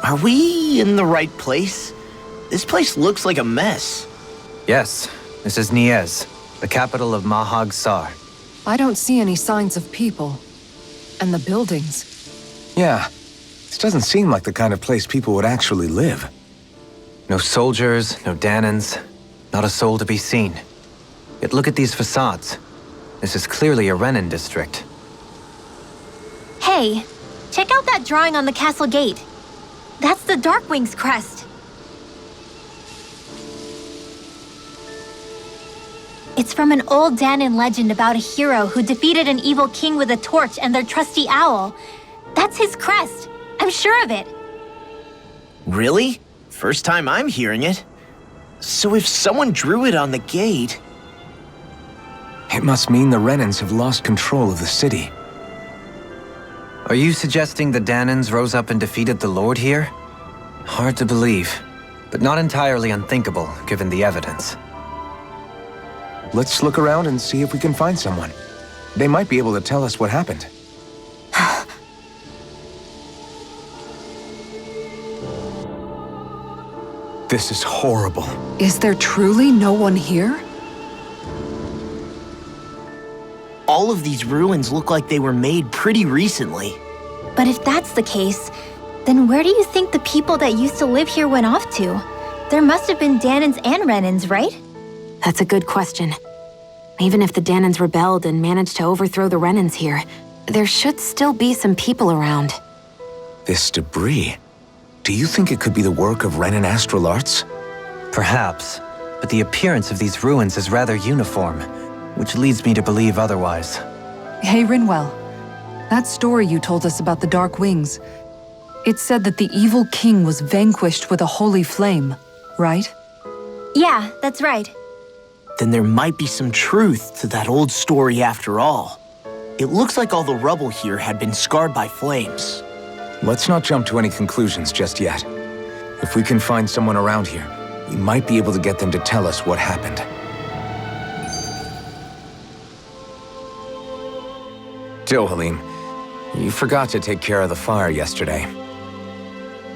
Are we in the right place? This place looks like a mess. Yes, this is Niez, the capital of Mahag Sar. I don't see any signs of people. And the buildings. Yeah, this doesn't seem like the kind of place people would actually live. No soldiers, no Dahnans, not a soul to be seen. Yet look at these facades. This is clearly a Renan district. Hey, check out that drawing on the castle gate. That's the Darkwing's crest. It's from an old Dahnan legend about a hero who defeated an evil king with a torch and their trusty owl. That's his crest. I'm sure of it. Really? First time I'm hearing it. So if someone drew it on the gate... It must mean the Renans have lost control of the city. Are you suggesting the Dahnans rose up and defeated the Lord here? Hard to believe, but not entirely unthinkable, given the evidence. Let's look around and see if we can find someone. They might be able to tell us what happened. This is horrible. Is there truly no one here? All of these ruins look like they were made pretty recently. But if that's the case, then where do you think the people that used to live here went off to? There must have been Dahnans and Renans, right? That's a good question. Even if the Dahnans rebelled and managed to overthrow the Renans here, there should still be some people around. This debris. Do you think it could be the work of Renan astral arts? Perhaps, but the appearance of these ruins is rather uniform, which leads me to believe otherwise. Hey, Rinwell. That story you told us about the Dark Wings. It said that the evil king was vanquished with a holy flame, right? Yeah, that's right. Then there might be some truth to that old story after all. It looks like all the rubble here had been scarred by flames. Let's not jump to any conclusions just yet. If we can find someone around here, we might be able to get them to tell us what happened. Dohalim, you forgot to take care of the fire yesterday.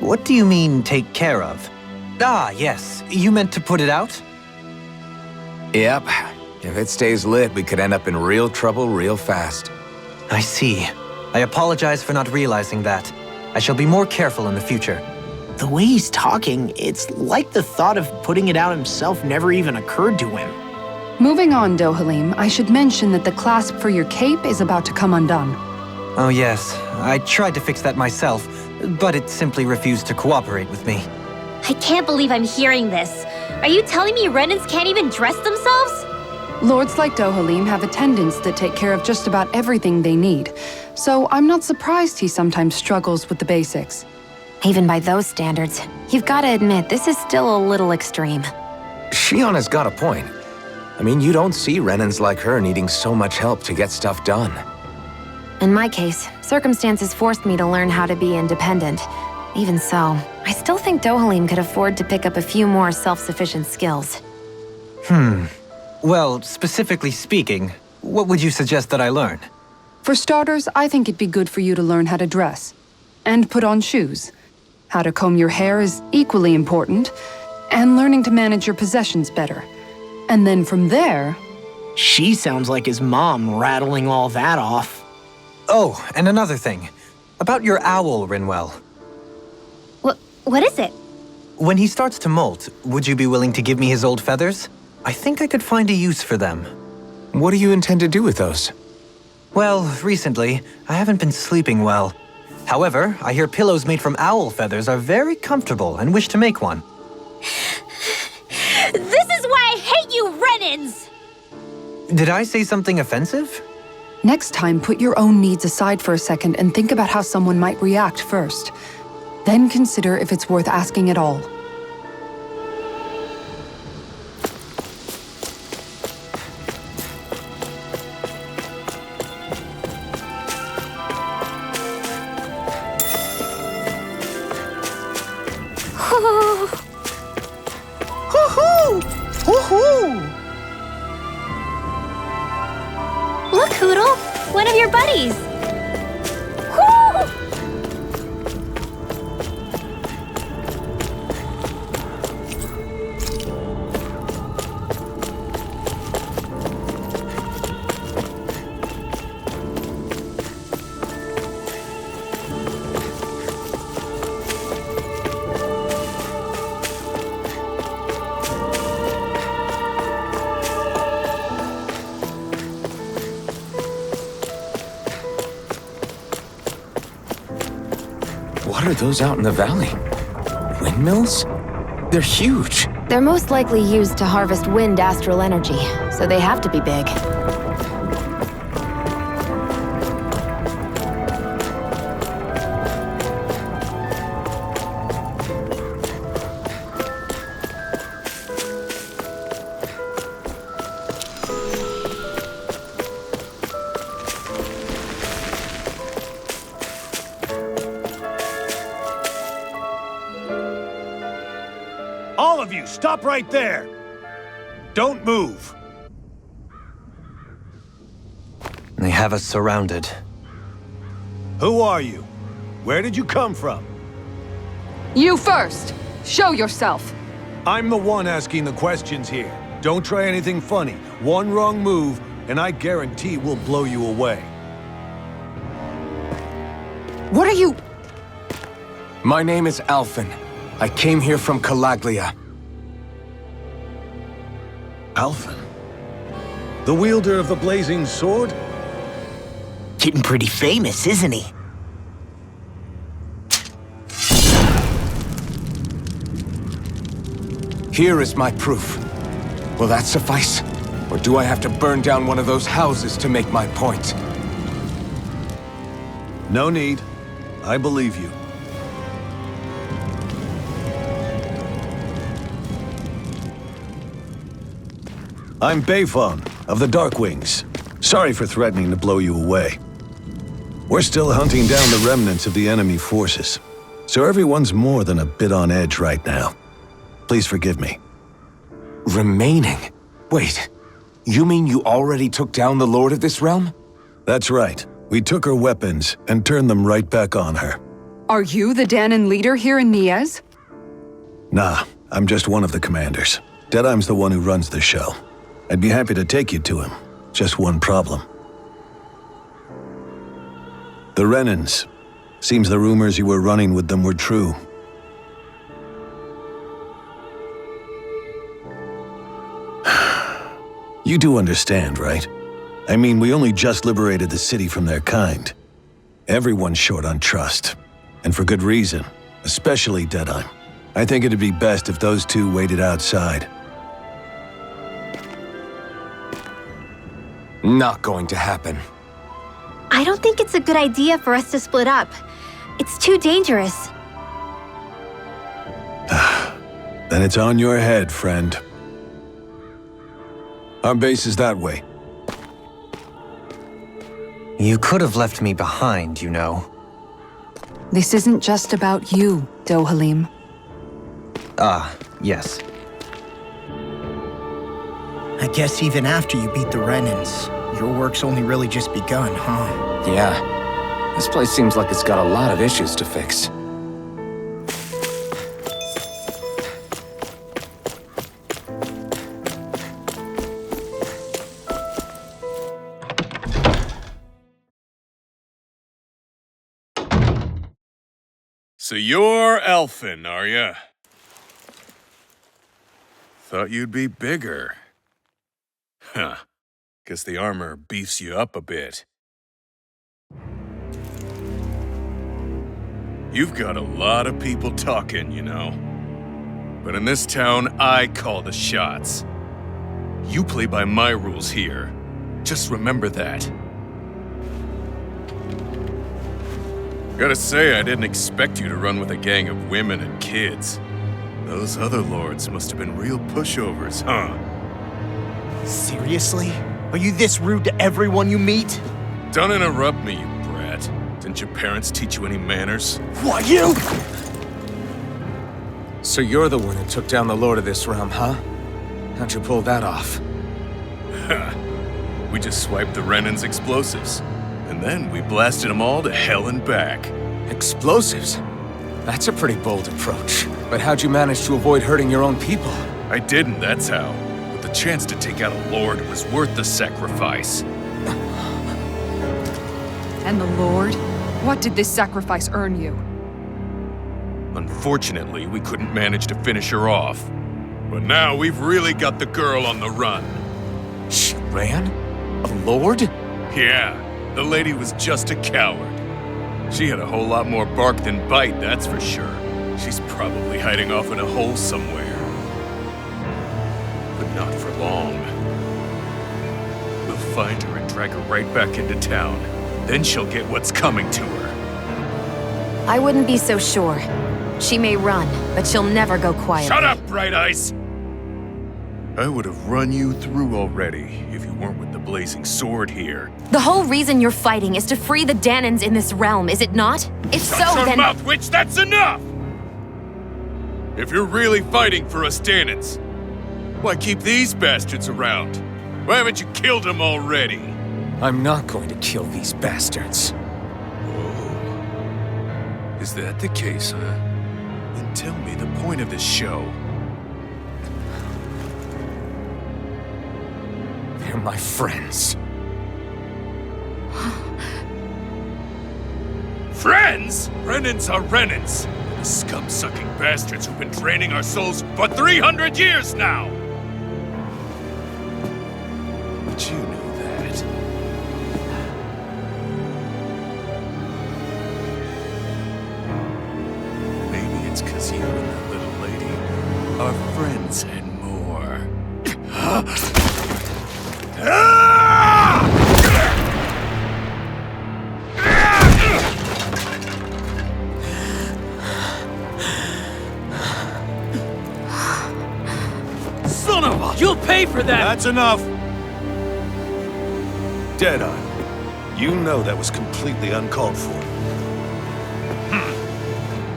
What do you mean, take care of? Ah, yes. You meant to put it out? Yep. If it stays lit, we could end up in real trouble real fast. I see. I apologize for not realizing that. I shall be more careful in the future. The way he's talking, it's like the thought of putting it out himself never even occurred to him. Moving on, Dohalim, I should mention that the clasp for your cape is about to come undone. Oh yes, I tried to fix that myself, but it simply refused to cooperate with me. I can't believe I'm hearing this. Are you telling me Renans can't even dress themselves? Lords like Dohalim have attendants that take care of just about everything they need, so I'm not surprised he sometimes struggles with the basics. Even by those standards, you've got to admit this is still a little extreme. Shionna's got a point. I mean, you don't see Renans like her needing so much help to get stuff done. In my case, circumstances forced me to learn how to be independent. Even so, I still think Dohalim could afford to pick up a few more self-sufficient skills. Well, specifically speaking, what would you suggest that I learn? For starters, I think it'd be good for you to learn how to dress. And put on shoes. How to comb your hair is equally important. And learning to manage your possessions better. And then from there... She sounds like his mom rattling all that off. Oh, and another thing. About your owl, Rinwell. What is it? When he starts to molt, would you be willing to give me his old feathers? I think I could find a use for them. What do you intend to do with those? Well, recently, I haven't been sleeping well. However, I hear pillows made from owl feathers are very comfortable and wish to make one. This is why I hate you, Renans! Did I say something offensive? Next time, put your own needs aside for a second and think about how someone might react first. Then consider if it's worth asking at all. Look, Hoodle! One of your buddies! Woo! What are those out in the valley? Windmills? They're huge. They're most likely used to harvest wind astral energy, so they have to be big. All of you, stop right there! Don't move! They have us surrounded. Who are you? Where did you come from? You first! Show yourself! I'm the one asking the questions here. Don't try anything funny. One wrong move, and I guarantee we'll blow you away. What are you... My name is Alphen. I came here from Calaglia. Alphen? The wielder of the blazing sword? Getting pretty famous, isn't he? Here is my proof. Will that suffice? Or do I have to burn down one of those houses to make my point? No need. I believe you. I'm Beifong, of the Darkwings. Sorry for threatening to blow you away. We're still hunting down the remnants of the enemy forces, so everyone's more than a bit on edge right now. Please forgive me. Remaining? Wait, you mean you already took down the Lord of this realm? That's right. We took her weapons and turned them right back on her. Are you the Dahnan leader here in Niez? Nah, I'm just one of the commanders. Dedyme's the one who runs the show. I'd be happy to take you to him. Just one problem. The Renans. Seems the rumors you were running with them were true. You do understand, right? I mean, we only just liberated the city from their kind. Everyone's short on trust. And for good reason. Especially Dedyme. I think it'd be best if those two waited outside. Not going to happen. I don't think it's a good idea for us to split up. It's too dangerous. Then it's on your head, friend. Our base is that way. You could have left me behind, you know. This isn't just about you, Dohalim. Ah, yes. I guess even after you beat the Renans, your work's only really just begun, huh? Yeah. This place seems like it's got a lot of issues to fix. So you're Alphen, are ya? Thought you'd be bigger. Huh. Guess the armor beefs you up a bit. You've got a lot of people talking, you know. But in this town, I call the shots. You play by my rules here. Just remember that. Gotta say, I didn't expect you to run with a gang of women and kids. Those other lords must have been real pushovers, huh? Seriously? Are you this rude to everyone you meet? Don't interrupt me, you brat. Didn't your parents teach you any manners? What, you? So you're the one who took down the Lord of this realm, huh? How'd you pull that off? We just swiped the Renans' explosives. And then we blasted them all to hell and back. Explosives? That's a pretty bold approach. But how'd you manage to avoid hurting your own people? I didn't, that's how. But the chance to take out a lord was worth the sacrifice. And the Lord? What did this sacrifice earn you? Unfortunately, we couldn't manage to finish her off. But now we've really got the girl on the run. She ran? A lord? Yeah, the lady was just a coward. She had a whole lot more bark than bite, that's for sure. She's probably hiding off in a hole somewhere. But not for long. We'll find her and drag her right back into town. Then she'll get what's coming to her. I wouldn't be so sure. She may run, but she'll never go quietly. Shut up, Bright Eyes! I would have run you through already if you weren't with the blazing sword here. The whole reason you're fighting is to free the Dahnans in this realm, is it not? If so, Shut your then— mouth, witch! That's enough! If you're really fighting for us Dahnans, why keep these bastards around? Why haven't you killed them already? I'm not going to kill these bastards. Oh. Is that the case, huh? Then tell me the point of this show. They're my friends. Friends? Renans are Renans. The scum-sucking bastards who've been draining our souls for 300 years now! But you knew that. Maybe it's 'cause you and the little lady are friends and more. Son of a— You'll pay for that! That's enough! Dedyme, you know that was completely uncalled for.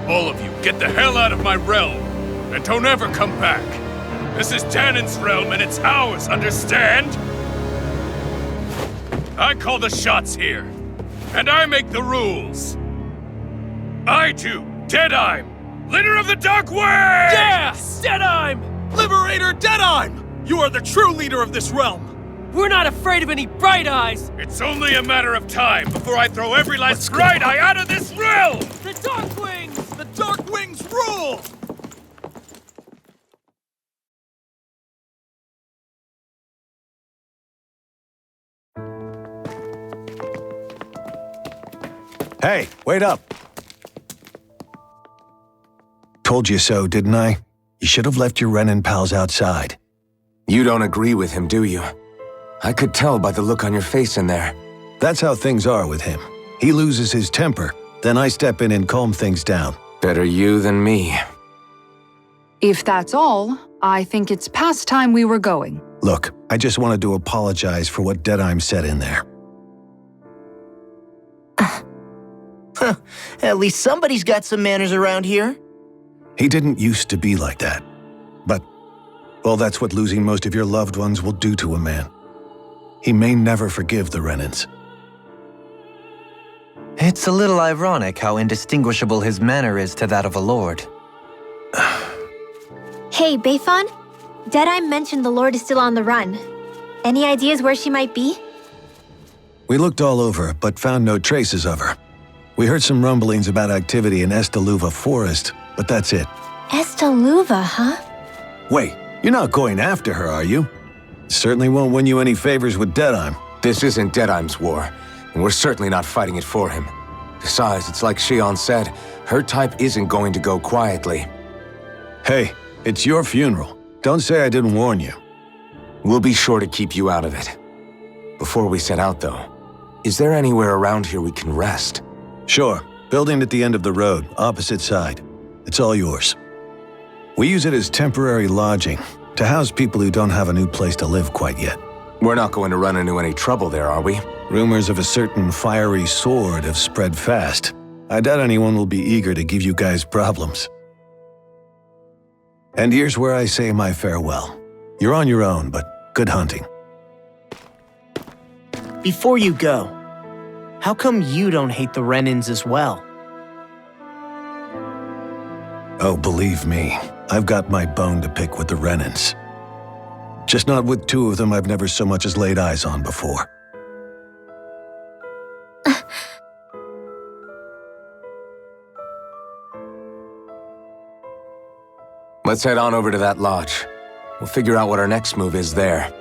All of you, get the hell out of my realm! And don't ever come back! This is Dahnan's realm and it's ours, understand? I call the shots here. And I make the rules. I do, Dedyme, leader of the Dark Wings! Yeah! Dedyme! Liberator Dedyme! You are the true leader of this realm! We're not afraid of any Bright Eyes! It's only a matter of time before I throw every last Bright Eye out of this realm! The Dark Wings! The Dark Wings rule! Hey, wait up! Told you so, didn't I? You should have left your Renan pals outside. You don't agree with him, do you? I could tell by the look on your face in there. That's how things are with him. He loses his temper, then I step in and calm things down. Better you than me. If that's all, I think it's past time we were going. Look, I just wanted to apologize for what Dedyme said in there. At least somebody's got some manners around here. He didn't used to be like that. But, well, that's what losing most of your loved ones will do to a man. He may never forgive the Renans. It's a little ironic how indistinguishable his manner is to that of a lord. Hey, Bayfon? Dedyme mentioned the Lord is still on the run. Any ideas where she might be? We looked all over, but found no traces of her. We heard some rumblings about activity in Estaluva Forest, but that's it. Estaluva, huh? Wait, you're not going after her, are you? Certainly won't win you any favors with Dedyme. This isn't Dedyme's war, and we're certainly not fighting it for him. Besides, it's like Shion said, her type isn't going to go quietly. Hey, it's your funeral. Don't say I didn't warn you. We'll be sure to keep you out of it. Before we set out, though, is there anywhere around here we can rest? Sure. Building at the end of the road, opposite side. It's all yours. We use it as temporary lodging, to house people who don't have a new place to live quite yet. We're not going to run into any trouble there, are we? Rumors of a certain fiery sword have spread fast. I doubt anyone will be eager to give you guys problems. And here's where I say my farewell. You're on your own, but good hunting. Before you go, how come you don't hate the Renans as well? Oh, believe me, I've got my bone to pick with the Renans. Just not with two of them I've never so much as laid eyes on before. Let's head on over to that lodge. We'll figure out what our next move is there.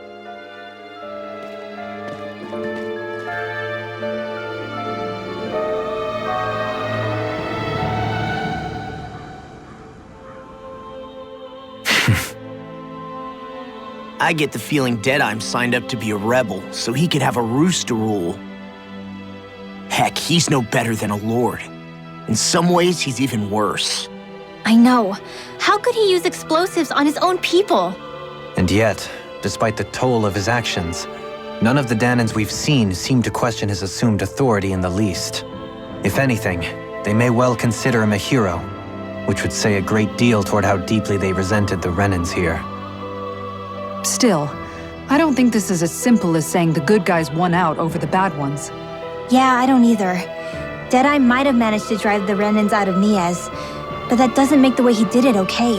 I get the feeling Dedyme signed up to be a rebel so he could have a roost to rule. Heck, he's no better than a lord. In some ways, he's even worse. I know. How could he use explosives on his own people? And yet, despite the toll of his actions, none of the Dahnans we've seen seem to question his assumed authority in the least. If anything, they may well consider him a hero, which would say a great deal toward how deeply they resented the Renans here. Still, I don't think this is as simple as saying the good guys won out over the bad ones. Yeah, I don't either. Dedyme might have managed to drive the Renans out of Niez, but that doesn't make the way he did it okay.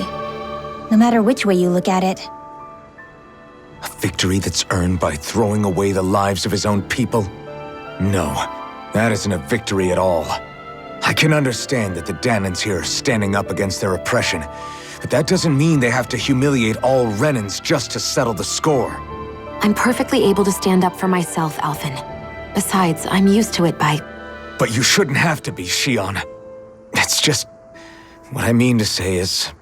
No matter which way you look at it. A victory that's earned by throwing away the lives of his own people? No, that isn't a victory at all. I can understand that the Dahnans here are standing up against their oppression, but that doesn't mean they have to humiliate all Renans just to settle the score. I'm perfectly able to stand up for myself, Alphen. Besides, I'm used to it by... But you shouldn't have to be, Shion. It's just... What I mean to say is,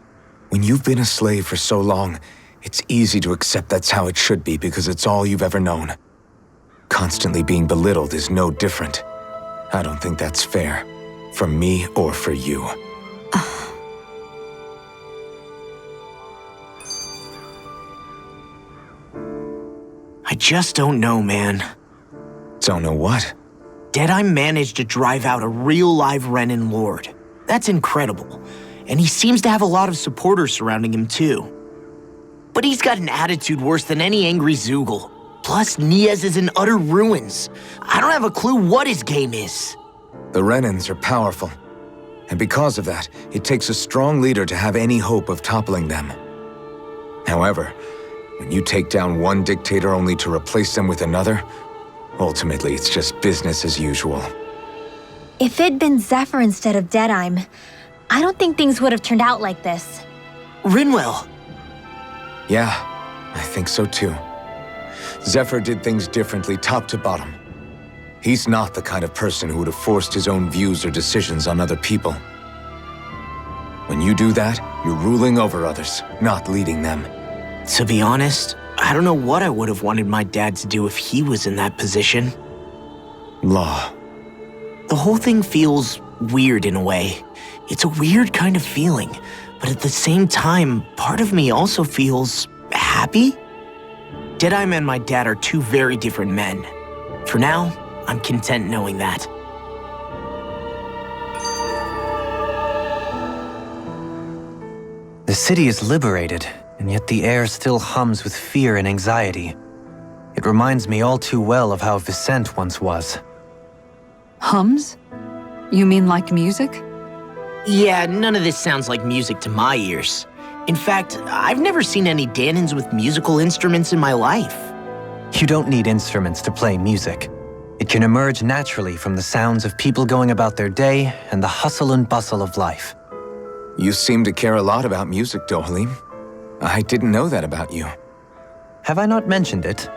when you've been a slave for so long, it's easy to accept that's how it should be because it's all you've ever known. Constantly being belittled is no different. I don't think that's fair. For me or for you. I just don't know, man. Don't know what? Dedyme managed to drive out a real live Renan lord. That's incredible. And he seems to have a lot of supporters surrounding him too. But he's got an attitude worse than any angry Zoogle. Plus, Niez is in utter ruins. I don't have a clue what his game is. The Renans are powerful. And because of that, it takes a strong leader to have any hope of toppling them. However, when you take down one dictator only to replace them with another, ultimately it's just business as usual. If it'd been Zephyr instead of Dedyme, I don't think things would have turned out like this. Rinwell. Yeah, I think so too. Zephyr did things differently top to bottom. He's not the kind of person who would have forced his own views or decisions on other people. When you do that, you're ruling over others, not leading them. To be honest, I don't know what I would have wanted my dad to do if he was in that position. Law. The whole thing feels weird in a way. It's a weird kind of feeling, but at the same time, part of me also feels happy. Dedyme and my dad are two very different men. For now, I'm content knowing that. The city is liberated, and yet the air still hums with fear and anxiety. It reminds me all too well of how Vicente once was. Hums? You mean like music? Yeah, none of this sounds like music to my ears. In fact, I've never seen any Dahnans with musical instruments in my life. You don't need instruments to play music. It can emerge naturally from the sounds of people going about their day and the hustle and bustle of life. You seem to care a lot about music, Dohalim. I didn't know that about you. Have I not mentioned it?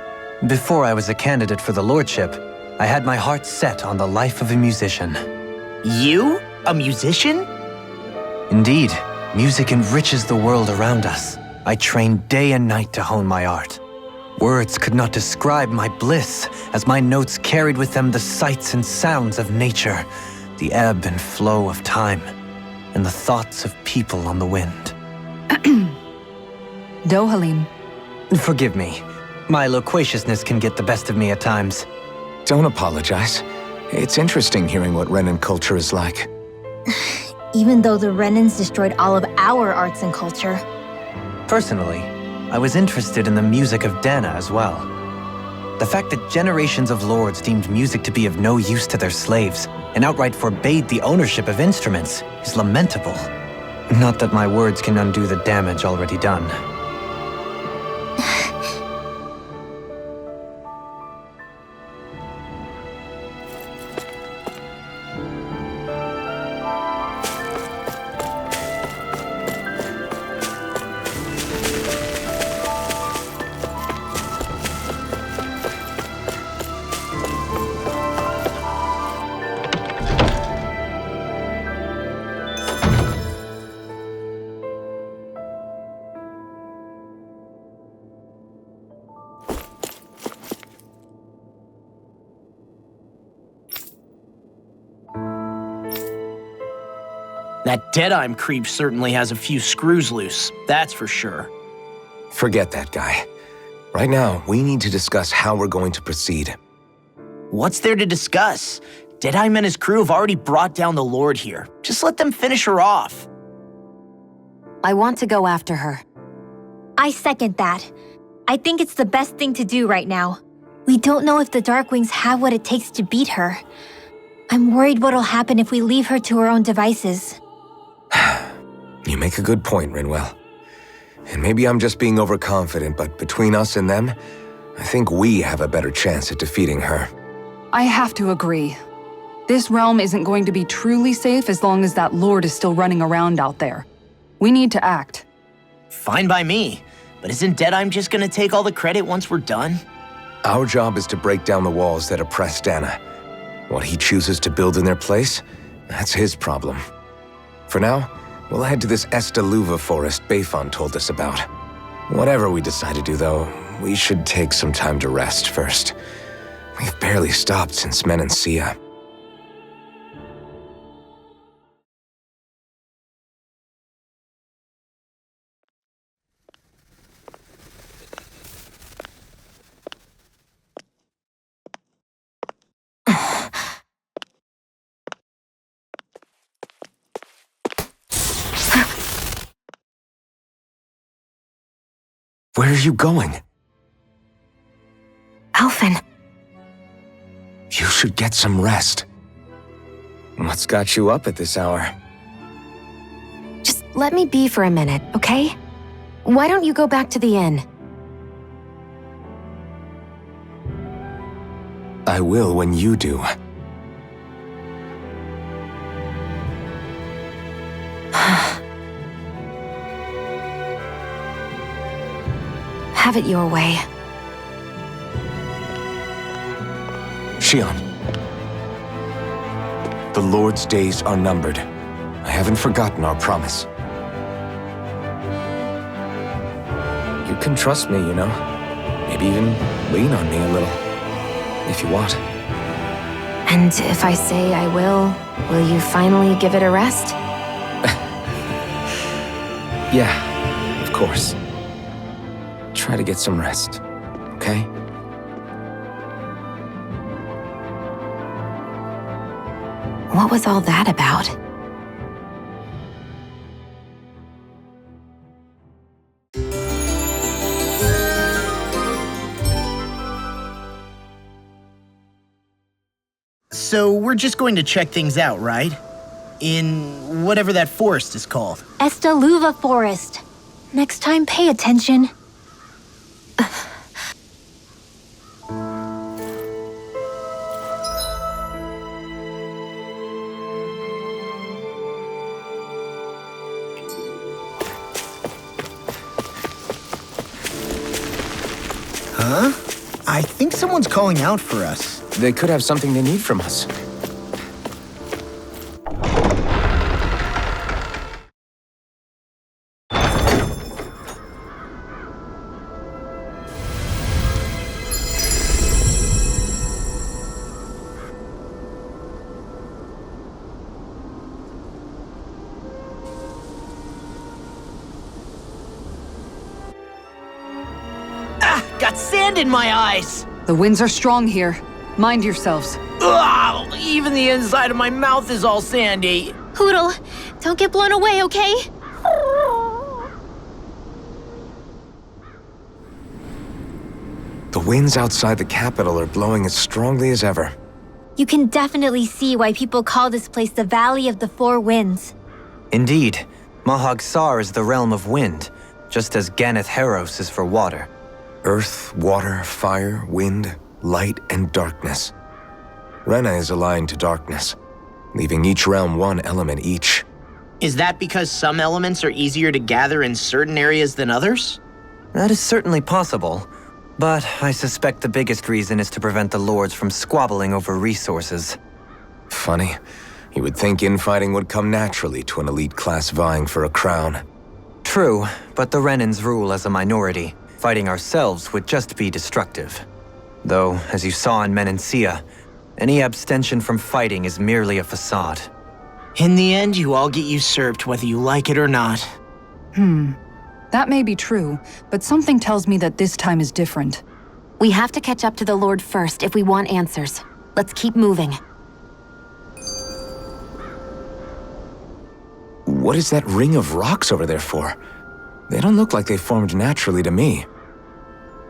Before I was a candidate for the lordship, I had my heart set on the life of a musician. You? A musician? Indeed, music enriches the world around us. I trained day and night to hone my art. Words could not describe my bliss, as my notes carried with them the sights and sounds of nature, the ebb and flow of time, and the thoughts of people on the wind. Dohalim. Forgive me. My loquaciousness can get the best of me at times. Don't apologize. It's interesting hearing what Renan culture is like. Even though the Renans destroyed all of our arts and culture. Personally, I was interested in the music of Dahna as well. The fact that generations of lords deemed music to be of no use to their slaves and outright forbade the ownership of instruments is lamentable. Not that my words can undo the damage already done. that Dedyme creep certainly has a few screws loose, that's for sure. Forget that guy. Right now, we need to discuss how we're going to proceed. What's there to discuss? Dedyme and his crew have already brought down the Lord here. Just let them finish her off. I want to go after her. I second that. I think it's the best thing to do right now. We don't know if the Darkwings have what it takes to beat her. I'm worried what'll happen if we leave her to her own devices. You make a good point, Rinwell. And maybe I'm just being overconfident, but between us and them, I think we have a better chance at defeating her. I have to agree. This realm isn't going to be truly safe as long as that Lord is still running around out there. We need to act. Fine by me, but isn't Dedyme just gonna take all the credit once we're done? Our job is to break down the walls that oppress Dahna. What he chooses to build in their place, that's his problem. For now, we'll head to this Estaluva forest Bayfon told us about. Whatever we decide to do, though, we should take some time to rest first. We've barely stopped since Menancia. Where are you going? Alphen. You should get some rest. What's got you up at this hour? Just let me be for a minute, okay? Why don't you go back to the inn? I will when you do. Have it your way. Shion. The Lord's days are numbered. I haven't forgotten our promise. You can trust me, you know. Maybe even lean on me a little. If you want. And if I say I will you finally give it a rest? Yeah, of course. Try to get some rest, okay? What was all that about? So we're just going to check things out, right? In whatever that forest is called. Estaluva Forest. Next time, pay attention. Huh? I think someone's calling out for us. They could have something they need from us. Got sand in my eyes! The winds are strong here. Mind yourselves. Ugh, even the inside of my mouth is all sandy. Hoodle, don't get blown away, okay? The winds outside the capital are blowing as strongly as ever. You can definitely see why people call this place the Valley of the Four Winds. Indeed, Mahag Sar is the realm of wind, just as Ganeth Heros is for water. Earth, water, fire, wind, light, and darkness. Rena is aligned to darkness, leaving each realm one element each. Is that because some elements are easier to gather in certain areas than others? That is certainly possible, but I suspect the biggest reason is to prevent the lords from squabbling over resources. Funny. You would think infighting would come naturally to an elite class vying for a crown. True, but the Renans rule as a minority. Fighting ourselves would just be destructive. Though, as you saw in Menancia, any abstention from fighting is merely a facade. In the end, you all get usurped whether you like it or not. That may be true, but something tells me that this time is different. We have to catch up to the Lord first if we want answers. Let's keep moving. What is that ring of rocks over there for? They don't look like they formed naturally to me.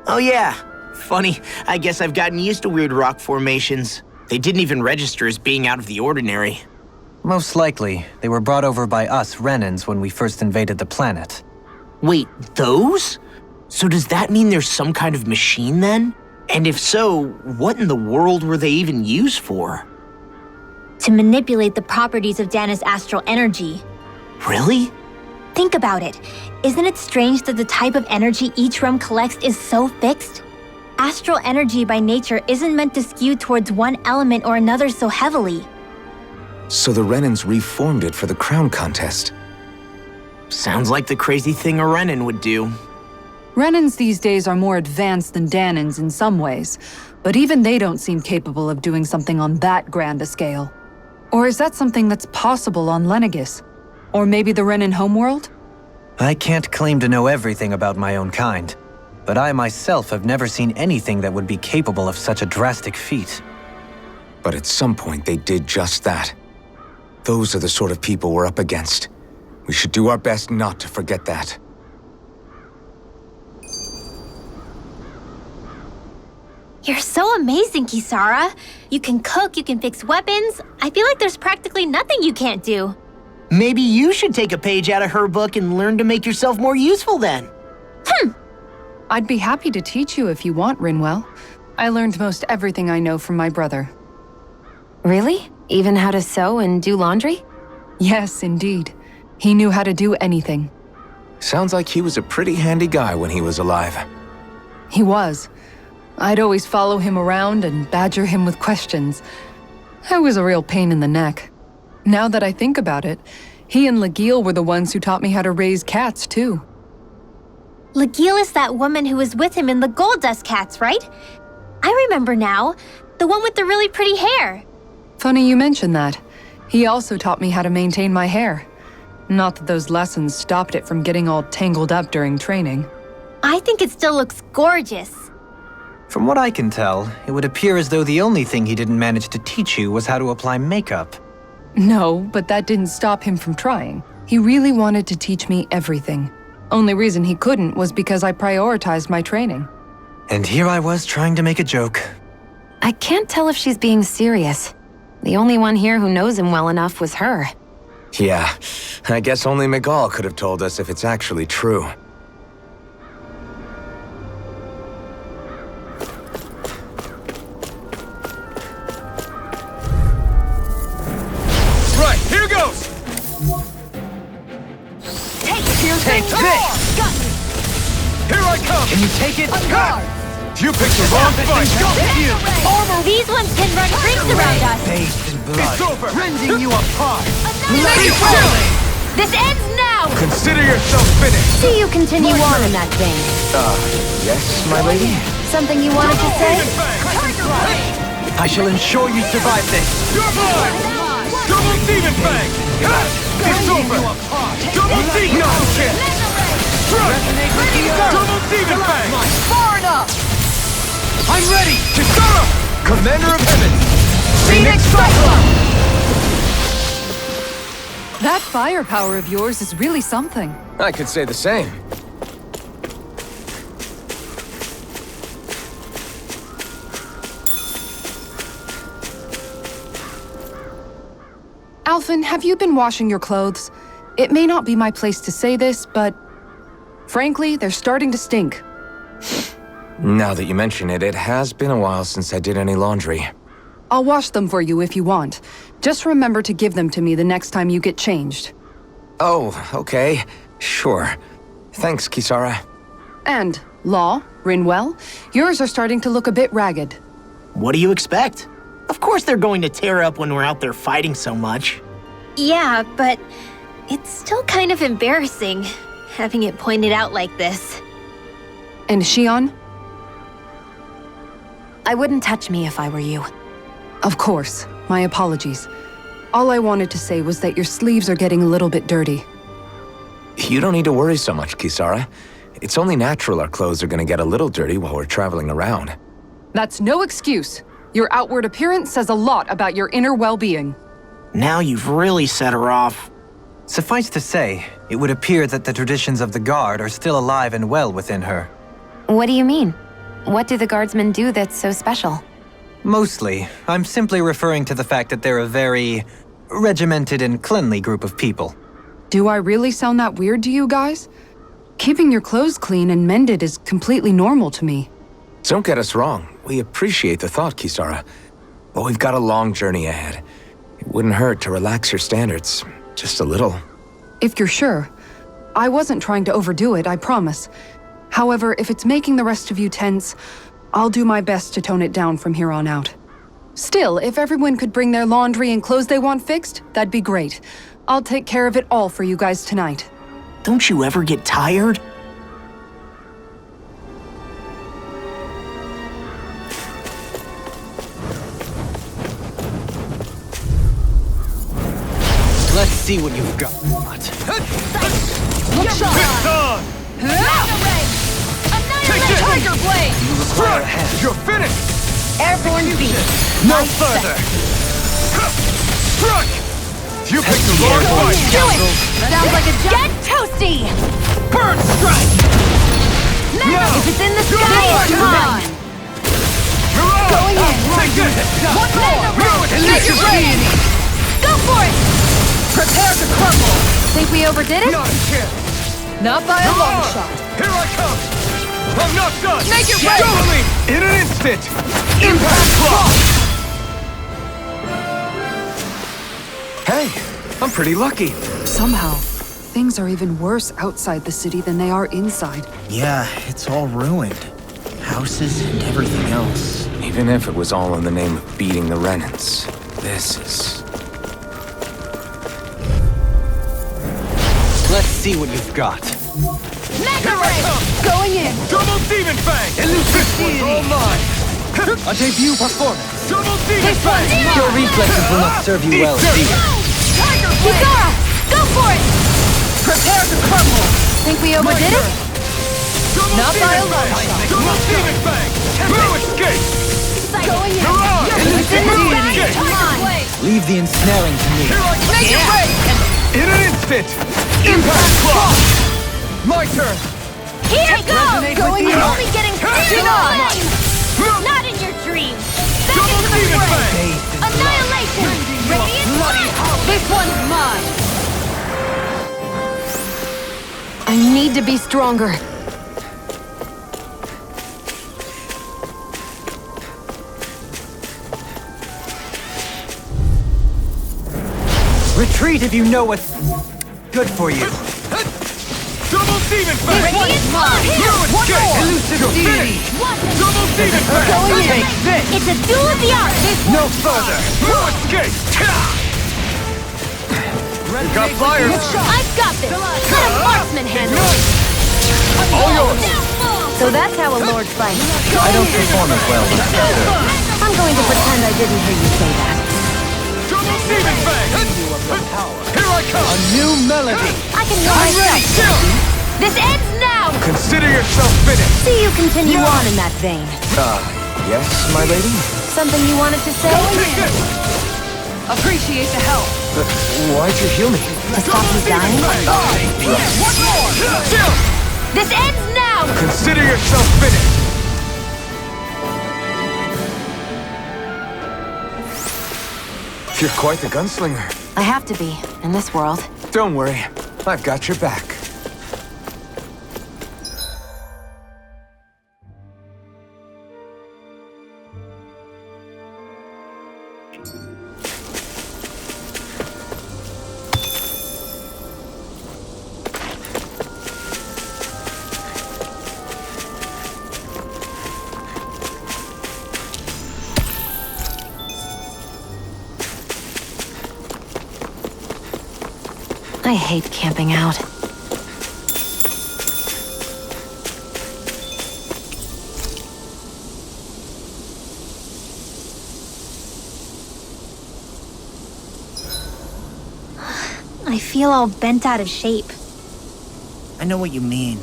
Oh yeah, funny. I guess I've gotten used to weird rock formations. They didn't even register as being out of the ordinary. Most likely, they were brought over by us Renans when we first invaded the planet. Wait, those? So does that mean there's some kind of machine then? And if so, what in the world were they even used for? To manipulate the properties of Dahna's astral energy. Really? Think about it. Isn't it strange that the type of energy each realm collects is so fixed? Astral energy by nature isn't meant to skew towards one element or another so heavily. So the Renans reformed it for the crown contest. Sounds like the crazy thing a Renan would do. Renans these days are more advanced than Dahnans in some ways, but even they don't seem capable of doing something on that grand a scale. Or is that something that's possible on Lenegis? Or maybe the Renan homeworld? I can't claim to know everything about my own kind, but I myself have never seen anything that would be capable of such a drastic feat. But at some point they did just that. Those are the sort of people we're up against. We should do our best not to forget that. You're so amazing, Kisara. You can cook, you can fix weapons. I feel like there's practically nothing you can't do. Maybe you should take a page out of her book and learn to make yourself more useful then. I'd be happy to teach you if you want, Rinwell. I learned most everything I know from my brother. Really? Even how to sew and do laundry? Yes, indeed. He knew how to do anything. Sounds like he was a pretty handy guy when he was alive. He was. I'd always follow him around and badger him with questions. I was a real pain in the neck. Now that I think about it, he and Legil were the ones who taught me how to raise cats, too. Legil is that woman who was with him in the Gold Dust Cats, right? I remember now. The one with the really pretty hair. Funny you mention that. He also taught me how to maintain my hair. Not that those lessons stopped it from getting all tangled up during training. I think it still looks gorgeous. From what I can tell, it would appear as though the only thing he didn't manage to teach you was how to apply makeup. No, but that didn't stop him from trying. He really wanted to teach me everything. Only reason he couldn't was because I prioritized my training. And here I was trying to make a joke. I can't tell if she's being serious. The only one here who knows him well enough was her. Yeah, I guess only Miguel could have told us if it's actually true. Right, here goes! Take this! Here I come! Can you take it? You picked the wrong fight! These ones can run rings around us. Bathed in blood, It's over! rending you apart. Make it chill! This ends now! Consider yourself finished! See you continue on in that vein. Yes, my lady? Something you wanted to say? I shall ensure you survive this. You're mine! Double Demon Fang! It's over! Double Demon Kick! Strike! Double Demon Fang! Far enough! I'm ready! Kisara! Commander of Heaven! Phoenix Cyclone! That firepower of yours is really something. I could say the same. Alphen, have you been washing your clothes? It may not be my place to say this, but frankly, they're starting to stink. Now that you mention it, it has been a while since I did any laundry. I'll wash them for you if you want. Just remember to give them to me the next time you get changed. Oh, okay. Sure. Thanks, Kisara. And, Law, Rinwell, yours are starting to look a bit ragged. What do you expect? Of course they're going to tear up when we're out there fighting so much. Yeah, but it's still kind of embarrassing, having it pointed out like this. And Shion? I wouldn't touch me if I were you. Of course. My apologies. All I wanted to say was that your sleeves are getting a little bit dirty. You don't need to worry so much, Kisara. It's only natural our clothes are gonna get a little dirty while we're traveling around. That's no excuse. Your outward appearance says a lot about your inner well-being. Now you've really set her off. Suffice to say, it would appear that the traditions of the Guard are still alive and well within her. What do you mean? What do the guardsmen do that's so special? Mostly, I'm simply referring to the fact that they're a very regimented and cleanly group of people. Do I really sound that weird to you guys? Keeping your clothes clean and mended is completely normal to me. Don't get us wrong. We appreciate the thought, Kisara. But we've got a long journey ahead. It wouldn't hurt to relax your standards. Just a little. If you're sure. I wasn't trying to overdo it, I promise. However, if it's making the rest of you tense, I'll do my best to tone it down from here on out. Still, if everyone could bring their laundry and clothes they want fixed, that'd be great. I'll take care of it all for you guys tonight. Don't you ever get tired? Let's see what you've got. Look sharp! It's on! Take this! Tiger Blade! Strike! You're finished! Airborne beat. No further! Strike! You picked the wrong fight! Do it! Sounds like a get toasty! Burn strike! Now! If it's in the sky, it's mine! Going in! Take this! One more! Take your brain! Go for it! Prepare to crumble! Think we overdid it? Not a chance! Not by a long shot. Here I come! I'm not done! Make it ready! Totally! In an instant! Impact block! Hey, I'm pretty lucky. Somehow, things are even worse outside the city than they are inside. Yeah, it's all ruined. Houses and everything else. Even if it was all in the name of beating the Renans, this is... Let's see what you've got. Mega Ray! Going in! Double Demon Fang! This one's all mine! A debut performance. Double Demon Fang! Your reflexes will not serve you well, either. Tiger Blade! Kisara! Go for it! Prepare to crumble! Think we overdid it? Double Not by a Demon long Fang! shot. Double Demon Fang! No escape! Going in! Hurrah! It's in the No sky, escape! it's mine! Leave the ensnaring to me. Here I come! Make it ready! In an instant! Impact block! My turn! Here goes! Going You're in. only getting started on! Not in your dreams! Back Double into the Demon fray! Fang! Annihilation! Radiant blast! This one's mine! I need to be stronger. Retreat if you know what's good for you. Double Demon Fang! Radiant blast! No escape! Elusive You're deity. finished! Double Demon Fang! Going in! Take this. It's a duel of the arts! No further. No escape! You got fire! I've got this! Let a marksman handle it! All yours! So that's how a lord fights. I don't perform as well when I'm going to pretend I didn't hear you say that. Double Demon Fang! Here I come! a new melody. I can heal I'm ready! myself. Chill! This ends now! Consider yourself finished! See you continue on in that vein. Yes, my lady? Something you wanted to say? Take this! Appreciate the help. But why'd you heal me? To stop you dying? One more! Chill! This ends now! Consider yourself finished! You're quite the gunslinger. I have to be, in this world. Don't worry, I've got your back. I hate camping out. I feel all bent out of shape. I know what you mean.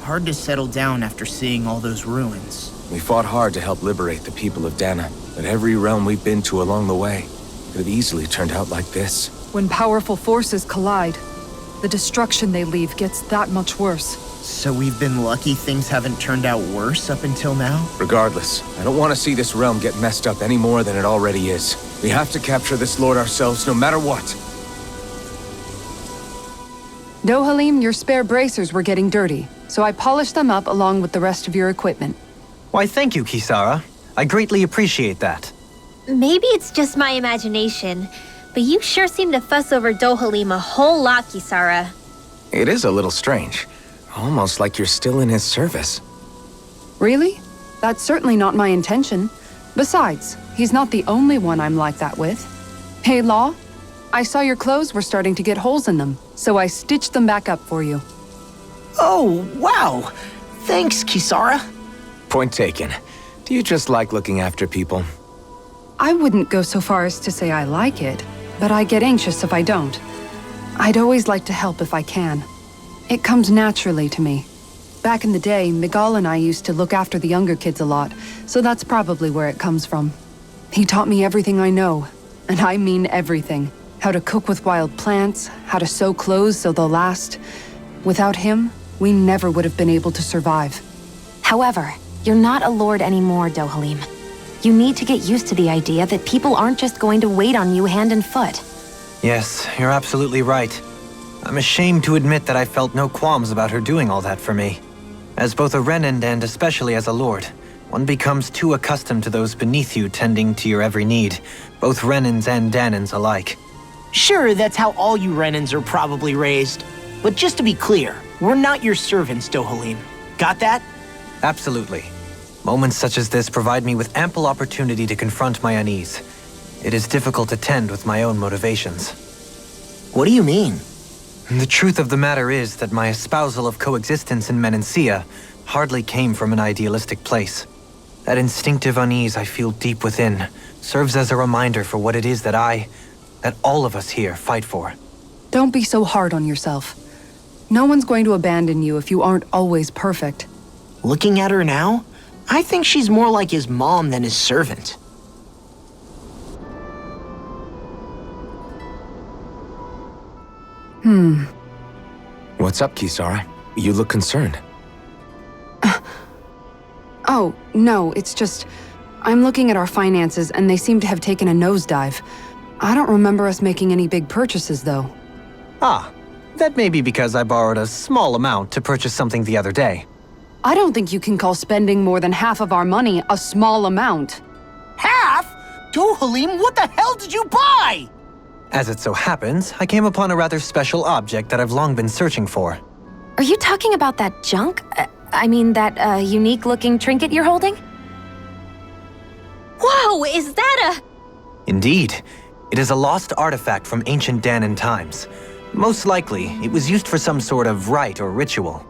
Hard to settle down after seeing all those ruins. We fought hard to help liberate the people of Dahna, but every realm we've been to along the way could have easily turned out like this. When powerful forces collide, the destruction they leave gets that much worse. So we've been lucky things haven't turned out worse up until now? Regardless, I don't want to see this realm get messed up any more than it already is. We have to capture this lord ourselves no matter what. Dohalim, your spare bracers were getting dirty, so I polished them up along with the rest of your equipment. Why, thank you, Kisara. I greatly appreciate that. Maybe it's just my imagination, but you sure seem to fuss over Dohalim a whole lot, Kisara. It is a little strange. Almost like you're still in his service. Really? That's certainly not my intention. Besides, he's not the only one I'm like that with. Hey, Law, I saw your clothes were starting to get holes in them, so I stitched them back up for you. Oh, wow! Thanks, Kisara. Point taken. Do you just like looking after people? I wouldn't go so far as to say I like it, but I get anxious if I don't. I'd always like to help if I can. It comes naturally to me. Back in the day, Miguel and I used to look after the younger kids a lot, so that's probably where it comes from. He taught me everything I know, and I mean everything. How to cook with wild plants, how to sew clothes so they'll last. Without him, we never would have been able to survive. However, you're not a lord anymore, Dohalim. You need to get used to the idea that people aren't just going to wait on you hand and foot. Yes, you're absolutely right. I'm ashamed to admit that I felt no qualms about her doing all that for me. As both a Renan and especially as a lord, one becomes too accustomed to those beneath you tending to your every need, both Renans and Dahnans alike. Sure, that's how all you Renans are probably raised. But just to be clear, we're not your servants, Dohalim. Got that? Absolutely. Moments such as this provide me with ample opportunity to confront my unease. It is difficult to tend with my own motivations. What do you mean? The truth of the matter is that my espousal of coexistence in Menancia hardly came from an idealistic place. That instinctive unease I feel deep within serves as a reminder for what it is that all of us here fight for. Don't be so hard on yourself. No one's going to abandon you if you aren't always perfect. Looking at her now, I think she's more like his mom than his servant. What's up, Kisara? You look concerned. Oh, no, it's just... I'm looking at our finances and they seem to have taken a nosedive. I don't remember us making any big purchases, though. Ah, that may be because I borrowed a small amount to purchase something the other day. I don't think you can call spending more than half of our money a small amount. Half? Dohalim, what the hell did you buy? As it so happens, I came upon a rather special object that I've long been searching for. Are you talking about that junk? That unique-looking trinket you're holding? Whoa, is that a... Indeed. It is a lost artifact from ancient Dahnan times. Most likely, it was used for some sort of rite or ritual.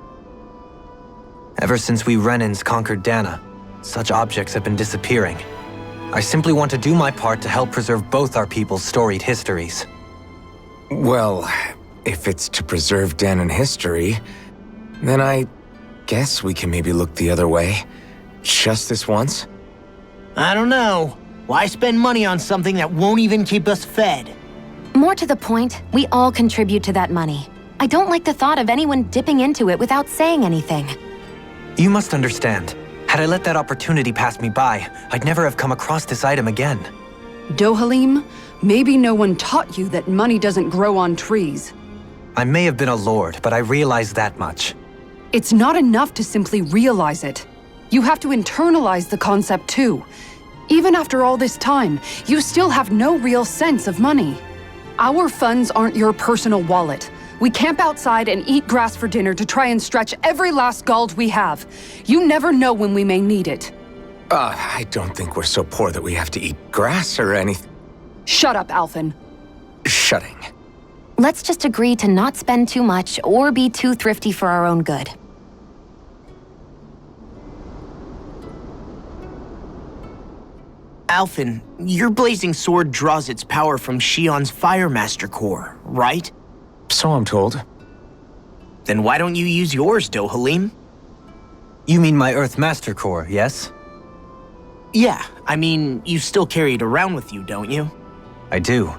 Ever since we Renans conquered Dahna, such objects have been disappearing. I simply want to do my part to help preserve both our people's storied histories. Well, if it's to preserve Dahnan history, then I guess we can maybe look the other way. Just this once? I don't know. Why spend money on something that won't even keep us fed? More to the point, we all contribute to that money. I don't like the thought of anyone dipping into it without saying anything. You must understand. Had I let that opportunity pass me by, I'd never have come across this item again. Dohalim, maybe no one taught you that money doesn't grow on trees. I may have been a lord, but I realize that much. It's not enough to simply realize it. You have to internalize the concept too. Even after all this time, you still have no real sense of money. Our funds aren't your personal wallet. We camp outside and eat grass for dinner to try and stretch every last gold we have. You never know when we may need it. I don't think we're so poor that we have to eat grass or anything. Shut up, Alphen. Shutting. Let's just agree to not spend too much or be too thrifty for our own good. Alphen, your blazing sword draws its power from Shion's Firemaster core, right? So I'm told. Then why don't you use yours, Dohalim? You mean my Earth Master Core, yes? Yeah, I mean, you still carry it around with you, don't you? I do.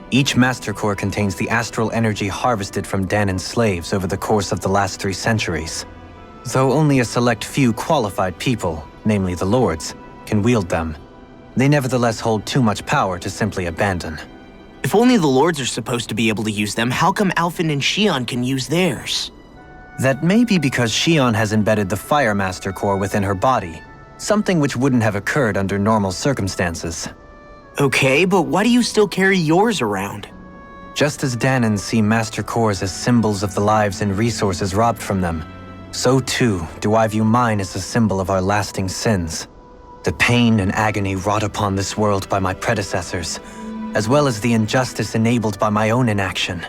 Each Master Core contains the astral energy harvested from Dahnan's slaves over the course of the last 3 centuries. Though only a select few qualified people, namely the Lords, can wield them, they nevertheless hold too much power to simply abandon. If only the Lords are supposed to be able to use them, how come Alphen and Shion can use theirs? That may be because Shion has embedded the Fire Master Core within her body, something which wouldn't have occurred under normal circumstances. Okay, but why do you still carry yours around? Just as Dahnans see Master Cores as symbols of the lives and resources robbed from them, so too do I view mine as a symbol of our lasting sins. The pain and agony wrought upon this world by my predecessors, as well as the injustice enabled by my own inaction,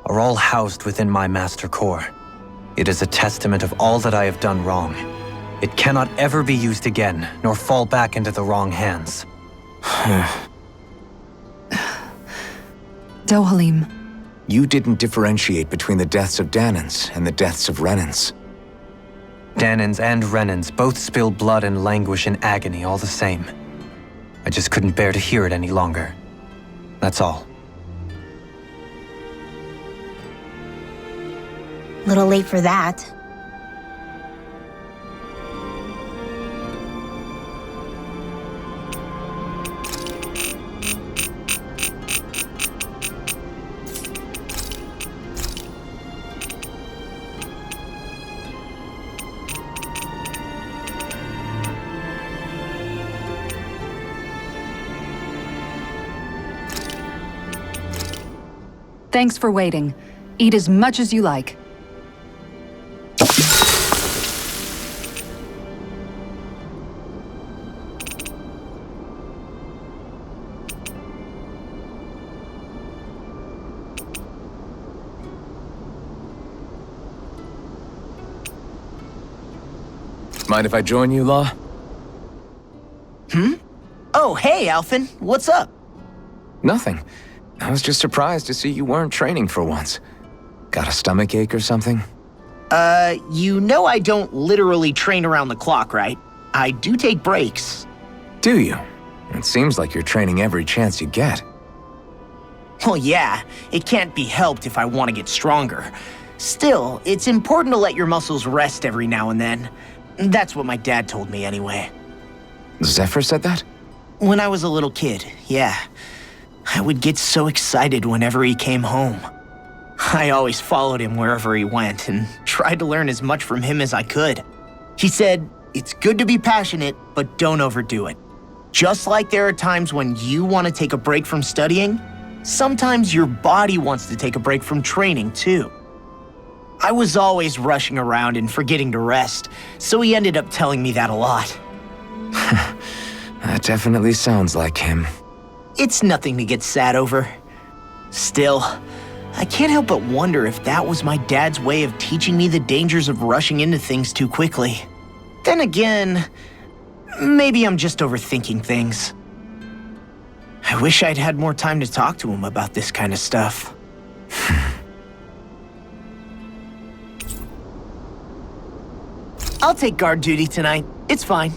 are all housed within my Master Core. It is a testament of all that I have done wrong. It cannot ever be used again, nor fall back into the wrong hands. Dohalim. You didn't differentiate between the deaths of Dahnans and the deaths of Renans. Dahnans and Renans both spill blood and languish in agony all the same. I just couldn't bear to hear it any longer. That's all. Little late for that. Thanks for waiting. Eat as much as you like. Mind if I join you, Law? Oh, hey, Alphen. What's up? Nothing. I was just surprised to see you weren't training for once. Got a stomach ache or something? You know I don't literally train around the clock, right? I do take breaks. Do you? It seems like you're training every chance you get. Well, yeah, it can't be helped if I want to get stronger. Still, it's important to let your muscles rest every now and then. That's what my dad told me anyway. Zephyr said that? When I was a little kid, yeah. I would get so excited whenever he came home. I always followed him wherever he went and tried to learn as much from him as I could. He said, it's good to be passionate, but don't overdo it. Just like there are times when you want to take a break from studying, sometimes your body wants to take a break from training too. I was always rushing around and forgetting to rest, so he ended up telling me that a lot. That definitely sounds like him. It's nothing to get sad over. Still, I can't help but wonder if that was my dad's way of teaching me the dangers of rushing into things too quickly. Then again, maybe I'm just overthinking things. I wish I'd had more time to talk to him about this kind of stuff. I'll take guard duty tonight. It's fine.